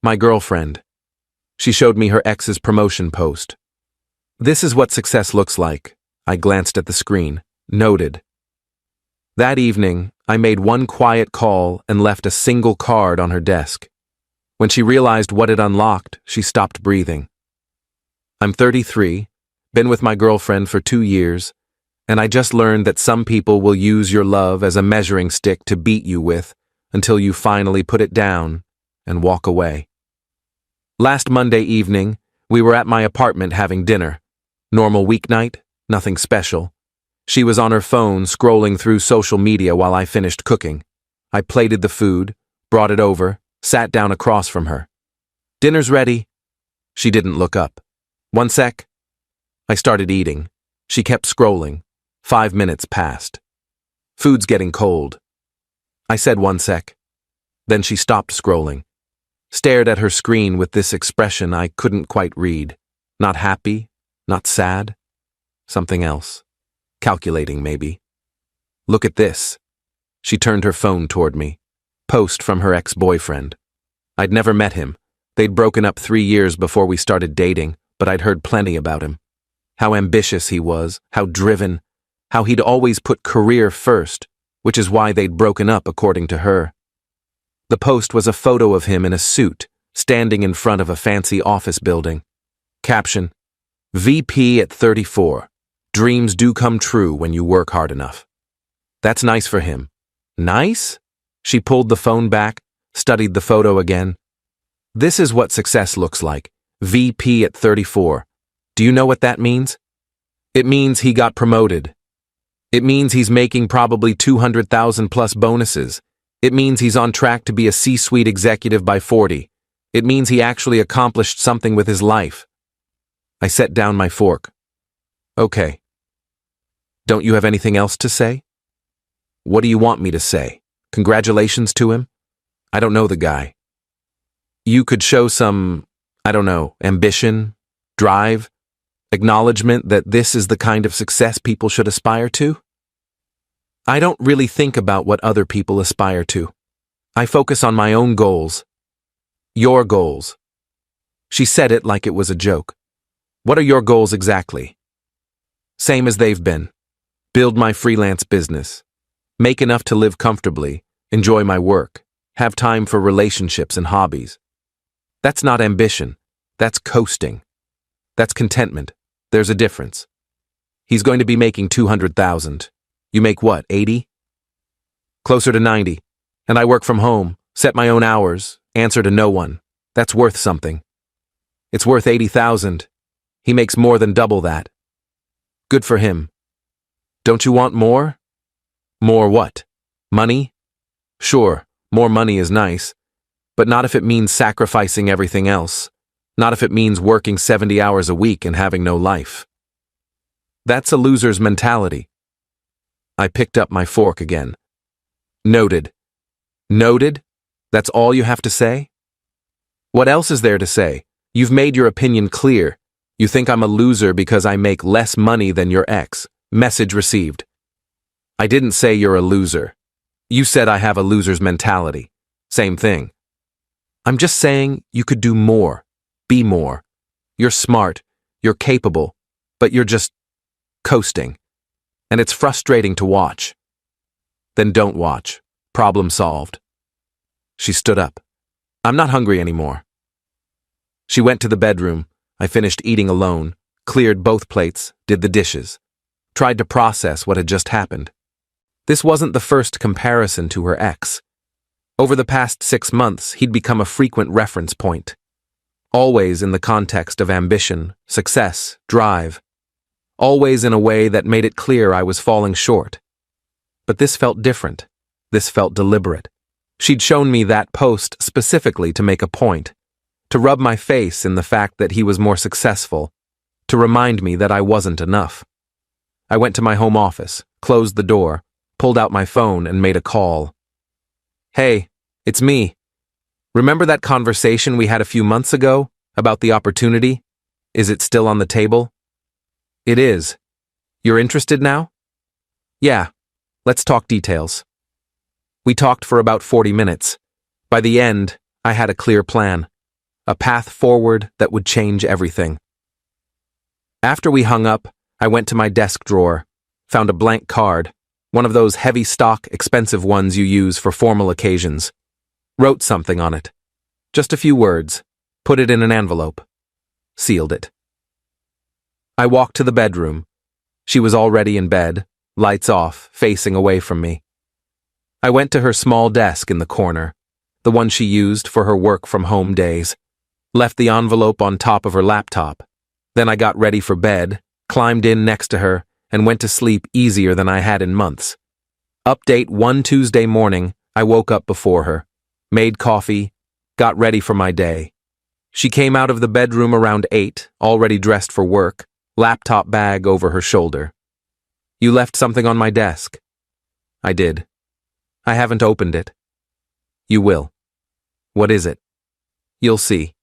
My girlfriend. She showed me her ex's promotion post. This is what success looks like. I glanced at the screen. Noted. That evening, I made one quiet call and left a single card on her desk. When she realized what it unlocked, she stopped breathing. I'm 33, been with my girlfriend for 2 years, and I just learned that some people will use your love as a measuring stick to beat you with until you finally put it down and walk away. Last Monday evening, we were at my apartment having dinner. Normal weeknight, nothing special. She was on her phone scrolling through social media while I finished cooking. I plated the food, brought it over, sat down across from her. Dinner's ready. She didn't look up. One sec. I started eating. She kept scrolling. 5 minutes passed. Food's getting cold. I said 1 sec. Then she stopped scrolling. Stared at her screen with this expression I couldn't quite read. Not happy, not sad. Something else. Calculating, maybe. Look at this. She turned her phone toward me. Post from her ex-boyfriend. I'd never met him. They'd broken up 3 years before we started dating, but I'd heard plenty about him. How ambitious he was, how driven, how he'd always put career first, which is why they'd broken up according to her. The post was a photo of him in a suit, standing in front of a fancy office building. Caption: VP at 34. Dreams do come true when you work hard enough. That's nice for him. Nice? She pulled the phone back, studied the photo again. This is what success looks like. VP at 34. Do you know what that means? It means he got promoted. It means he's making probably 200,000 plus bonuses. It means he's on track to be a C-suite executive by 40. It means he actually accomplished something with his life. I set down my fork. Okay. Don't you have anything else to say? What do you want me to say? Congratulations to him? I don't know the guy. You could show some, I don't know, ambition, drive, acknowledgement that this is the kind of success people should aspire to? I don't really think about what other people aspire to. I focus on my own goals. Your goals. She said it like it was a joke. What are your goals exactly? Same as they've been. Build my freelance business. Make enough to live comfortably, enjoy my work, have time for relationships and hobbies. That's not ambition. That's coasting. That's contentment. There's a difference. He's going to be making 200,000. You make what, 80? Closer to 90. And I work from home, set my own hours, answer to no one. That's worth something. It's worth 80,000. He makes more than double that. Good for him. Don't you want more? More what? Money? Sure, more money is nice, but not if it means sacrificing everything else. Not if it means working 70 hours a week and having no life. That's a loser's mentality. I picked up my fork again. Noted. Noted? That's all you have to say? What else is there to say? You've made your opinion clear. You think I'm a loser because I make less money than your ex. Message received. I didn't say you're a loser. You said I have a loser's mentality. Same thing. I'm just saying you could do more. Be more. You're smart. You're capable. But you're just coasting. And it's frustrating to watch. Then don't watch. Problem solved. She stood up. I'm not hungry anymore. She went to the bedroom. I finished eating alone, cleared both plates, did the dishes. Tried to process what had just happened. This wasn't the first comparison to her ex. Over the past 6 months, he'd become a frequent reference point. Always in the context of ambition, success, drive. Always in a way that made it clear I was falling short. But this felt different. This felt deliberate. She'd shown me that post specifically to make a point, to rub my face in the fact that he was more successful, to remind me that I wasn't enough. I went to my home office, closed the door, pulled out my phone and made a call. Hey, it's me. Remember that conversation we had a few months ago about the opportunity? Is it still on the table? It is. You're interested now? Yeah. Let's talk details. We talked for about 40 minutes. By the end, I had a clear plan. A path forward that would change everything. After we hung up, I went to my desk drawer, found a blank card, one of those heavy stock, expensive ones you use for formal occasions. Wrote something on it. Just a few words. Put it in an envelope. Sealed it. I walked to the bedroom. She was already in bed, lights off, facing away from me. I went to her small desk in the corner, the one she used for her work-from-home days. Left the envelope on top of her laptop. Then I got ready for bed, climbed in next to her, and went to sleep easier than I had in months. Update one Tuesday morning, I woke up before her, made coffee, got ready for my day. She came out of the bedroom around 8, already dressed for work, laptop bag over her shoulder. You left something on my desk. I did. I haven't opened it. You will. What is it? You'll see.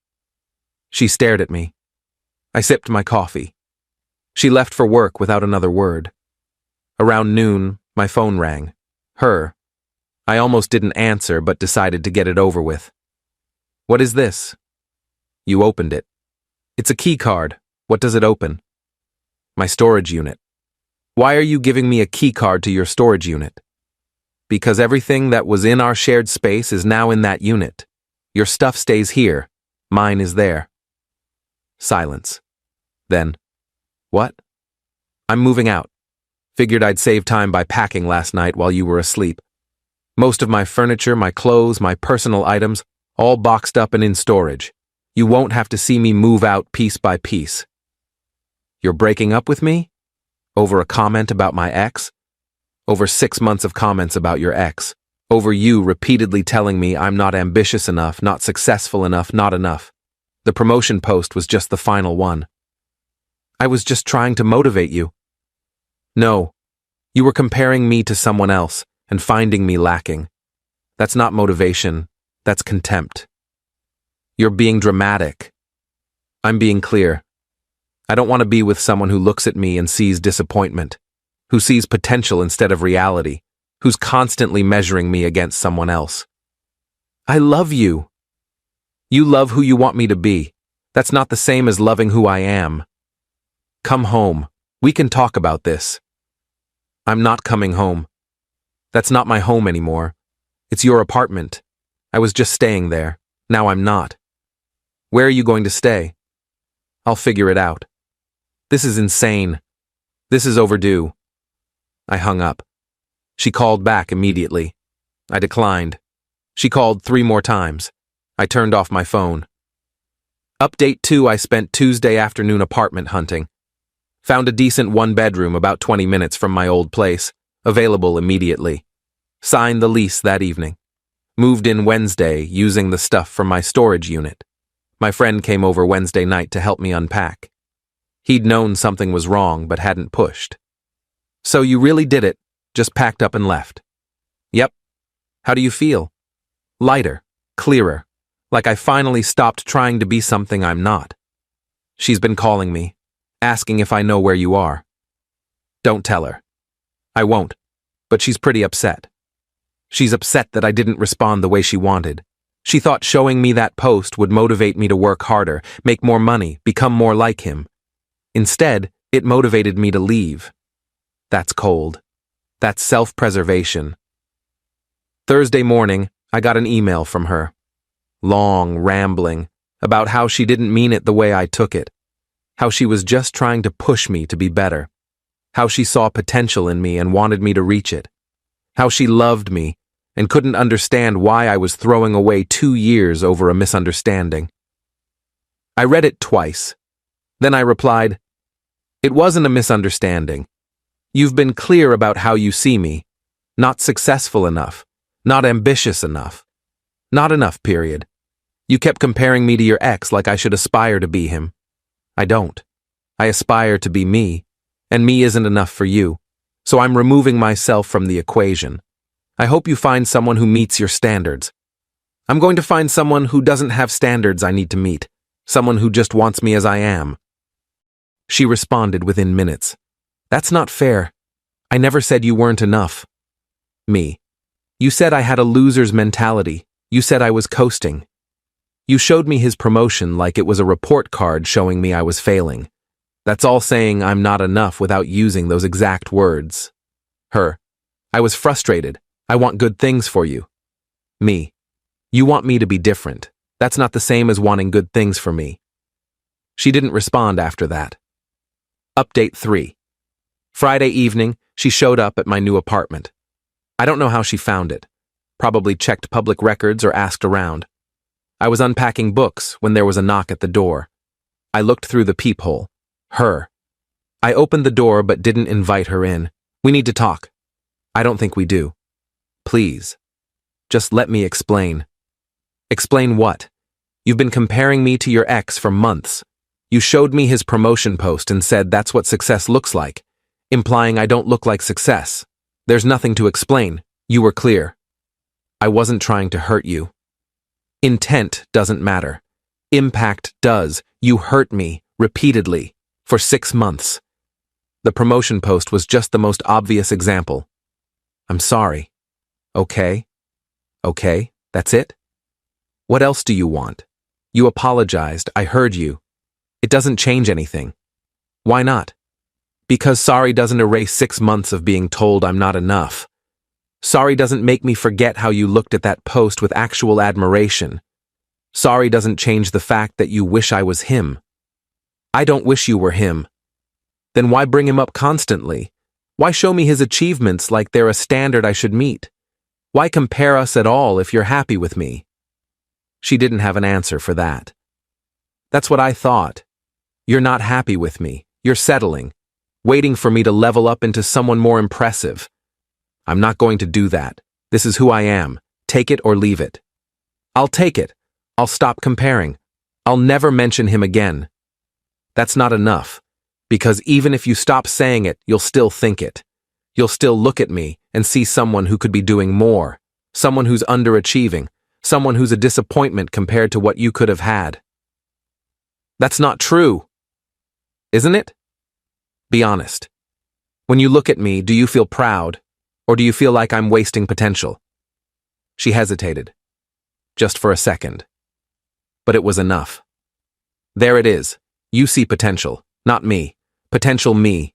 She stared at me. I sipped my coffee. She left for work without another word. Around noon, my phone rang. Her. I almost didn't answer but decided to get it over with. What is this? You opened it. It's a key card. What does it open? My storage unit. Why are you giving me a key card to your storage unit? Because everything that was in our shared space is now in that unit. Your stuff stays here. Mine is there. Silence. Then, what? I'm moving out. Figured I'd save time by packing last night while you were asleep. Most of my furniture, my clothes, my personal items, all boxed up and in storage. You won't have to see me move out piece by piece. You're breaking up with me? Over a comment about my ex? Over 6 months of comments about your ex. Over you repeatedly telling me I'm not ambitious enough, not successful enough, not enough. The promotion post was just the final one. I was just trying to motivate you. No, you were comparing me to someone else and finding me lacking. That's not motivation, that's contempt. You're being dramatic. I'm being clear. I don't want to be with someone who looks at me and sees disappointment, who sees potential instead of reality, who's constantly measuring me against someone else. I love you. You love who you want me to be. That's not the same as loving who I am. Come home. We can talk about this. I'm not coming home. That's not my home anymore. It's your apartment. I was just staying there. Now I'm not. Where are you going to stay? I'll figure it out. This is insane. This is overdue. I hung up. She called back immediately. I declined. She called 3 more times. I turned off my phone. Update 2. I spent Tuesday afternoon apartment hunting. Found a decent 1-bedroom about 20 minutes from my old place, available immediately. Signed the lease that evening. Moved in Wednesday using the stuff from my storage unit. My friend came over Wednesday night to help me unpack. He'd known something was wrong but hadn't pushed. So you really did it, just packed up and left. Yep. How do you feel? Lighter, clearer, like I finally stopped trying to be something I'm not. She's been calling me, asking if I know where you are. Don't tell her. I won't, but she's pretty upset. She's upset that I didn't respond the way she wanted. She thought showing me that post would motivate me to work harder, make more money, become more like him. Instead, it motivated me to leave. That's cold. That's self-preservation. Thursday morning, I got an email from her. Long, rambling, about how she didn't mean it the way I took it. How she was just trying to push me to be better. How she saw potential in me and wanted me to reach it. How she loved me and couldn't understand why I was throwing away 2 years over a misunderstanding. I read it twice. Then I replied, "It wasn't a misunderstanding. You've been clear about how you see me. Not successful enough. Not ambitious enough. Not enough, period. You kept comparing me to your ex like I should aspire to be him. I don't. I aspire to be me, and me isn't enough for you, so I'm removing myself from the equation. I hope you find someone who meets your standards. I'm going to find someone who doesn't have standards I need to meet, someone who just wants me as I am." She responded within minutes. "That's not fair. I never said you weren't enough." Me. "You said I had a loser's mentality. You said I was coasting." You showed me his promotion like it was a report card showing me I was failing. That's all saying I'm not enough without using those exact words. Her. I was frustrated. I want good things for you. Me. You want me to be different. That's not the same as wanting good things for me. She didn't respond after that. Update 3. Friday evening, she showed up at my new apartment. I don't know how she found it. Probably checked public records or asked around. I was unpacking books when there was a knock at the door. I looked through the peephole. Her. I opened the door but didn't invite her in. We need to talk. I don't think we do. Please. Just let me explain. Explain what? You've been comparing me to your ex for months. You showed me his promotion post and said that's what success looks like, implying I don't look like success. There's nothing to explain. You were clear. I wasn't trying to hurt you. Intent doesn't matter. Impact does. You hurt me, repeatedly, for 6 months. The promotion post was just the most obvious example. I'm sorry. Okay? Okay, that's it? What else do you want? You apologized, I heard you. It doesn't change anything. Why not? Because sorry doesn't erase 6 months of being told I'm not enough. Sorry doesn't make me forget how you looked at that post with actual admiration. Sorry doesn't change the fact that you wish I was him. I don't wish you were him. Then why bring him up constantly? Why show me his achievements like they're a standard I should meet? Why compare us at all if you're happy with me? She didn't have an answer for that. That's what I thought. You're not happy with me. You're settling, waiting for me to level up into someone more impressive. I'm not going to do that. This is who I am. Take it or leave it. I'll take it. I'll stop comparing. I'll never mention him again. That's not enough, because even if you stop saying it, you'll still think it. You'll still look at me and see someone who could be doing more, someone who's underachieving, someone who's a disappointment compared to what you could have had. That's not true. Isn't it? Be honest. When you look at me, do you feel proud, or do you feel like I'm wasting potential? She hesitated, just for a second. But it was enough. There it is. You see potential, not me. Potential me.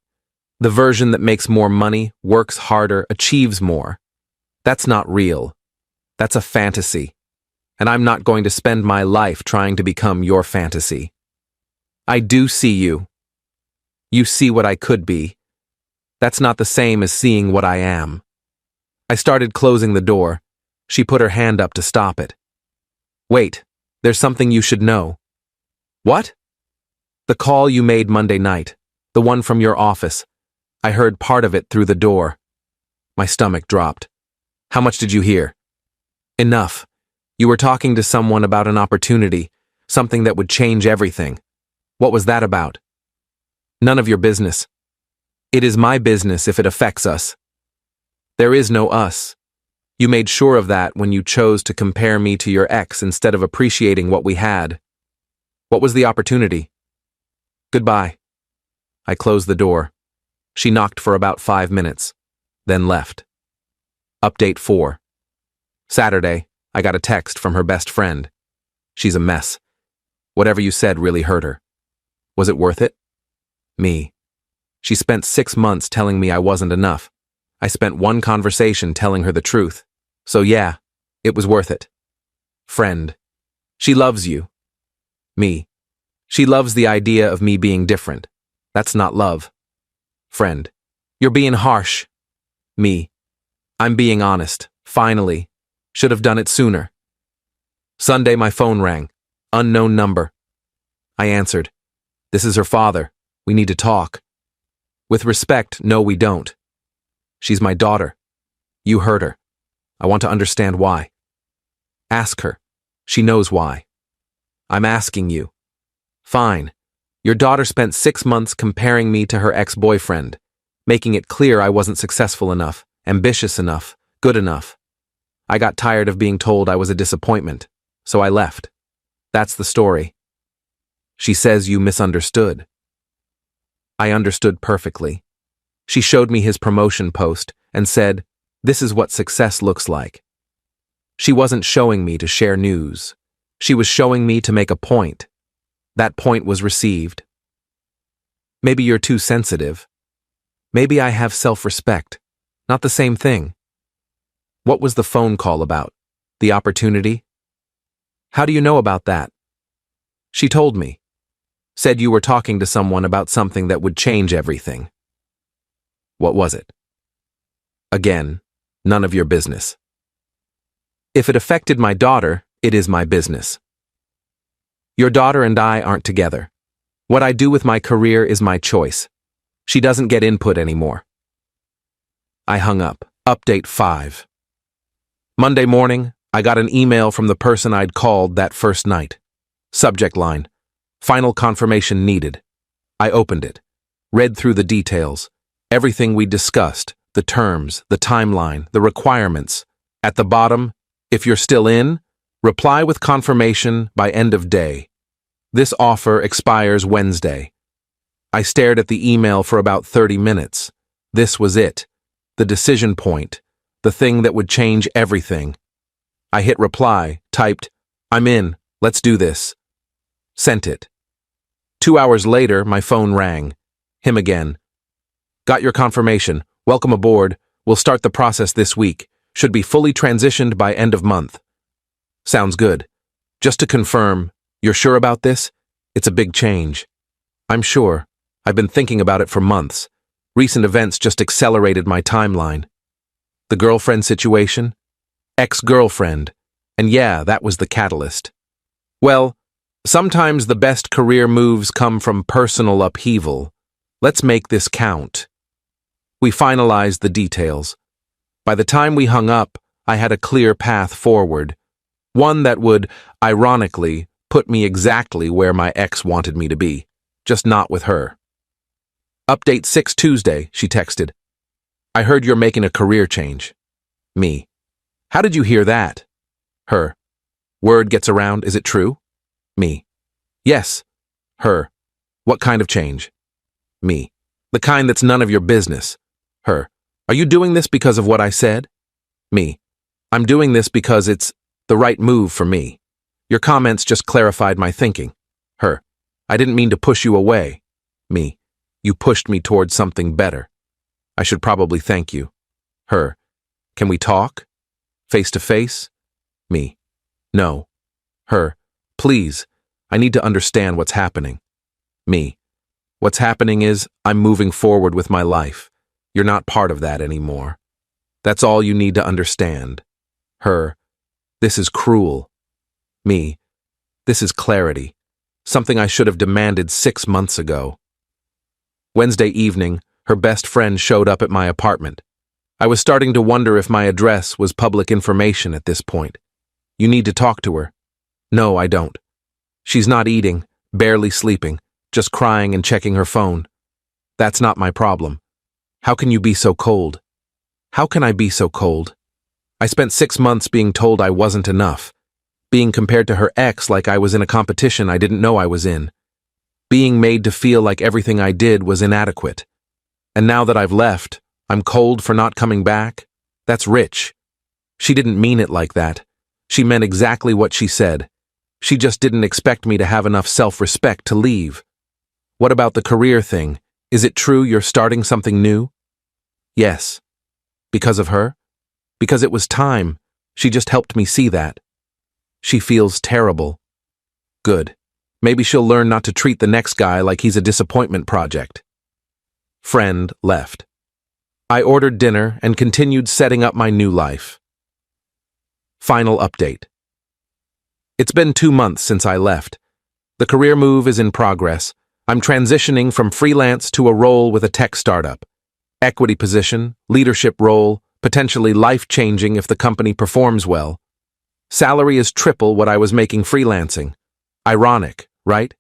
The version that makes more money, works harder, achieves more. That's not real. That's a fantasy. And I'm not going to spend my life trying to become your fantasy. I do see you. You see what I could be. That's not the same as seeing what I am. I started closing the door. She put her hand up to stop it. Wait, there's something you should know. What? The call you made Monday night, the one from your office. I heard part of it through the door. My stomach dropped. How much did you hear? Enough. You were talking to someone about an opportunity, something that would change everything. What was that about? None of your business. It is my business if it affects us. There is no us. You made sure of that when you chose to compare me to your ex instead of appreciating what we had. What was the opportunity? Goodbye. I closed the door. She knocked for about 5 minutes, then left. Update 4. Saturday, I got a text from her best friend. She's a mess. Whatever you said really hurt her. Was it worth it? Me. She spent 6 months telling me I wasn't enough. I spent one conversation telling her the truth. So yeah, it was worth it. Friend. She loves you. Me. She loves the idea of me being different. That's not love. Friend. You're being harsh. Me. I'm being honest. Finally. Should have done it sooner. Sunday my phone rang. Unknown number. I answered. This is her father. We need to talk. With respect, no we don't. She's my daughter. You hurt her. I want to understand why. Ask her. She knows why. I'm asking you. Fine. Your daughter spent 6 months comparing me to her ex-boyfriend, making it clear I wasn't successful enough, ambitious enough, good enough. I got tired of being told I was a disappointment, so I left. That's the story. She says you misunderstood. I understood perfectly. She showed me his promotion post and said, "This is what success looks like." She wasn't showing me to share news. She was showing me to make a point. That point was received. Maybe you're too sensitive. Maybe I have self-respect. Not the same thing. What was the phone call about? The opportunity? How do you know about that? She told me. Said you were talking to someone about something that would change everything. What was it? Again, none of your business. If it affected my daughter, it is my business. Your daughter and I aren't together. What I do with my career is my choice. She doesn't get input anymore. I hung up. Update 5. Monday morning, I got an email from the person I'd called that first night. Subject line: final confirmation needed. I opened it, read through the details, everything we discussed, the terms, the timeline, the requirements. At the bottom, if you're still in, reply with confirmation by end of day. This offer expires Wednesday. I stared at the email for about 30 minutes. This was it. The decision point. The thing that would change everything. I hit reply, typed, "I'm in, let's do this." Sent it. 2 hours later, my phone rang. Him again. "Got your confirmation. Welcome aboard. We'll start the process this week. Should be fully transitioned by end of month." Sounds good. Just to confirm, you're sure about this? It's a big change. I'm sure. I've been thinking about it for months. Recent events just accelerated my timeline. The girlfriend situation? Ex-girlfriend. And yeah, that was the catalyst. Well, sometimes the best career moves come from personal upheaval. Let's make this count. We finalized the details. By the time we hung up, I had a clear path forward. One that would, ironically, put me exactly where my ex wanted me to be, just not with her. Update 6 Tuesday, she texted. "I heard you're making a career change." Me. "How did you hear that?" Her. "Word gets around, is it true?" Me. "Yes." Her. "What kind of change?" Me. "The kind that's none of your business." Her. "Are you doing this because of what I said?" Me. "I'm doing this because it's the right move for me. Your comments just clarified my thinking." Her. "I didn't mean to push you away." Me. "You pushed me towards something better. I should probably thank you." Her. "Can we talk? Face to face?" Me. "No." Her. "Please, I need to understand what's happening." Me. "What's happening is I'm moving forward with my life. You're not part of that anymore. That's all you need to understand." Her. "This is cruel." Me. "This is clarity. Something I should have demanded 6 months ago." Wednesday evening, her best friend showed up at my apartment. I was starting to wonder if my address was public information at this point. "You need to talk to her." "No, I don't. She's not eating, barely sleeping, just crying and checking her phone." "That's not my problem. How can you be so cold?" "How can I be so cold?" I spent 6 months being told I wasn't enough, being compared to her ex like I was in a competition I didn't know I was in, being made to feel like everything I did was inadequate. And now that I've left, I'm cold for not coming back? That's rich. She didn't mean it like that. She meant exactly what she said. She just didn't expect me to have enough self-respect to leave. What about the career thing? Is it true you're starting something new? Yes. Because of her? Because it was time. She just helped me see that. She feels terrible. Good. Maybe she'll learn not to treat the next guy like he's a disappointment project. Friend left. I ordered dinner and continued setting up my new life. Final update. It's been 2 months since I left. The career move is in progress. I'm transitioning from freelance to a role with a tech startup. Equity position, leadership role, potentially life-changing if the company performs well. Salary is triple what I was making freelancing. Ironic, right?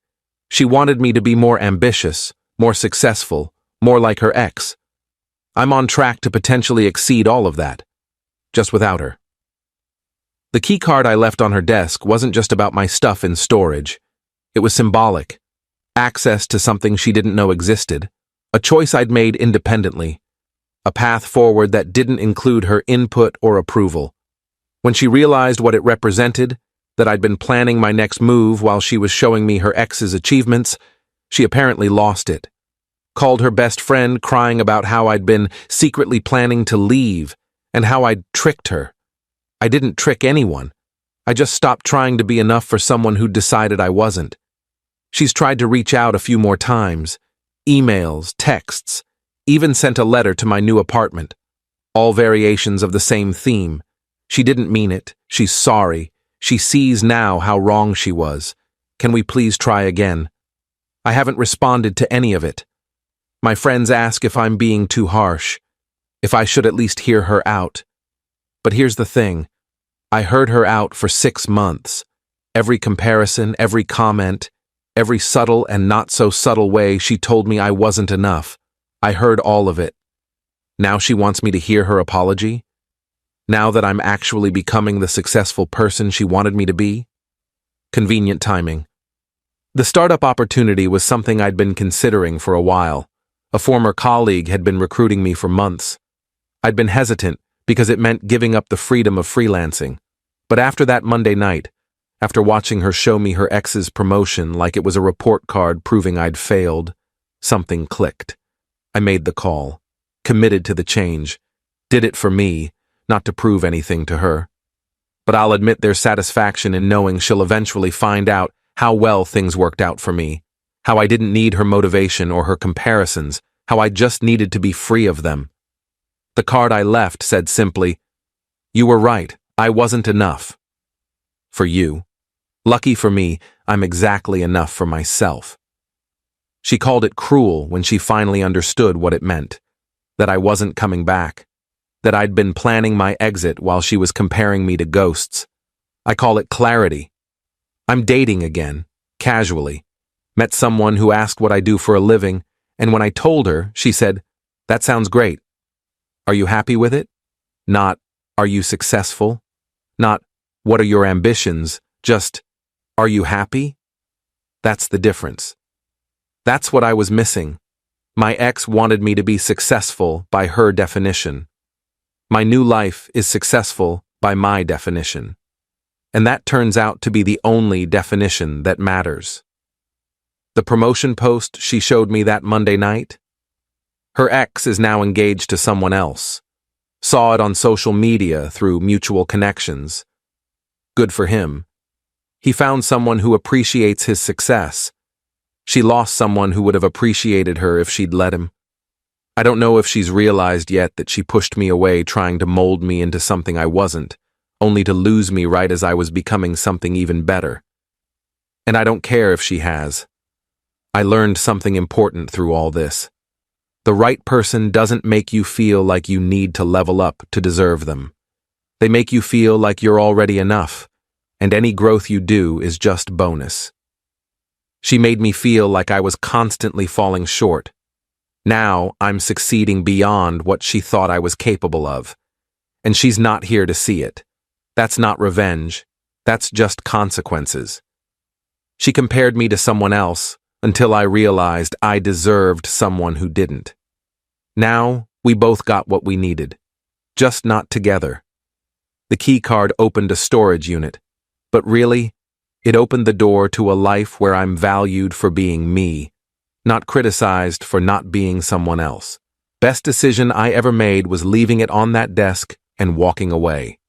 She wanted me to be more ambitious, more successful, more like her ex. I'm on track to potentially exceed all of that, just without her. The key card I left on her desk wasn't just about my stuff in storage. It was symbolic. Access to something she didn't know existed. A choice I'd made independently. A path forward that didn't include her input or approval. When she realized what it represented, that I'd been planning my next move while she was showing me her ex's achievements. She apparently lost it. Called her best friend, crying about how I'd been secretly planning to leave and how I'd tricked her. I didn't trick anyone. I just stopped trying to be enough for someone who'd decided I wasn't. She's tried to reach out a few more times. Emails, texts, even sent a letter to my new apartment. All variations of the same theme. She didn't mean it. She's sorry. She sees now how wrong she was. Can we please try again? I haven't responded to any of it. My friends ask if I'm being too harsh, if I should at least hear her out. But here's the thing. I heard her out for 6 months. Every comparison, every comment, every subtle and not so subtle way she told me I wasn't enough. I heard all of it. Now she wants me to hear her apology? Now that I'm actually becoming the successful person she wanted me to be? Convenient timing. The startup opportunity was something I'd been considering for a while. A former colleague had been recruiting me for months. I'd been hesitant because it meant giving up the freedom of freelancing. But after that Monday night, after watching her show me her ex's promotion like it was a report card proving I'd failed, something clicked. I made the call, committed to the change, did it for me, not to prove anything to her. But I'll admit there's satisfaction in knowing she'll eventually find out how well things worked out for me, how I didn't need her motivation or her comparisons, how I just needed to be free of them. The card I left said simply, "You were right, I wasn't enough." For you. Lucky for me, I'm exactly enough for myself. She called it cruel when she finally understood what it meant, that I wasn't coming back, that I'd been planning my exit while she was comparing me to ghosts. I call it clarity. I'm dating again, casually. Met someone who asked what I do for a living, and when I told her, she said, "That sounds great. Are you happy with it?" Not, "Are you successful?" Not, "What are your ambitions?" Just, "Are you happy?" That's the difference. That's what I was missing. My ex wanted me to be successful by her definition. My new life is successful by my definition. And that turns out to be the only definition that matters. The promotion post she showed me that Monday night? Her ex is now engaged to someone else. Saw it on social media through mutual connections. Good for him. He found someone who appreciates his success. She lost someone who would have appreciated her if she'd let him. I don't know if she's realized yet that she pushed me away trying to mold me into something I wasn't, only to lose me right as I was becoming something even better. And I don't care if she has. I learned something important through all this. The right person doesn't make you feel like you need to level up to deserve them. They make you feel like you're already enough, and any growth you do is just bonus. She made me feel like I was constantly falling short. Now I'm succeeding beyond what she thought I was capable of. And she's not here to see it. That's not revenge. That's just consequences. She compared me to someone else until I realized I deserved someone who didn't. Now we both got what we needed, just not together. The key card opened a storage unit, but really, it opened the door to a life where I'm valued for being me, not criticized for not being someone else. Best decision I ever made was leaving it on that desk and walking away.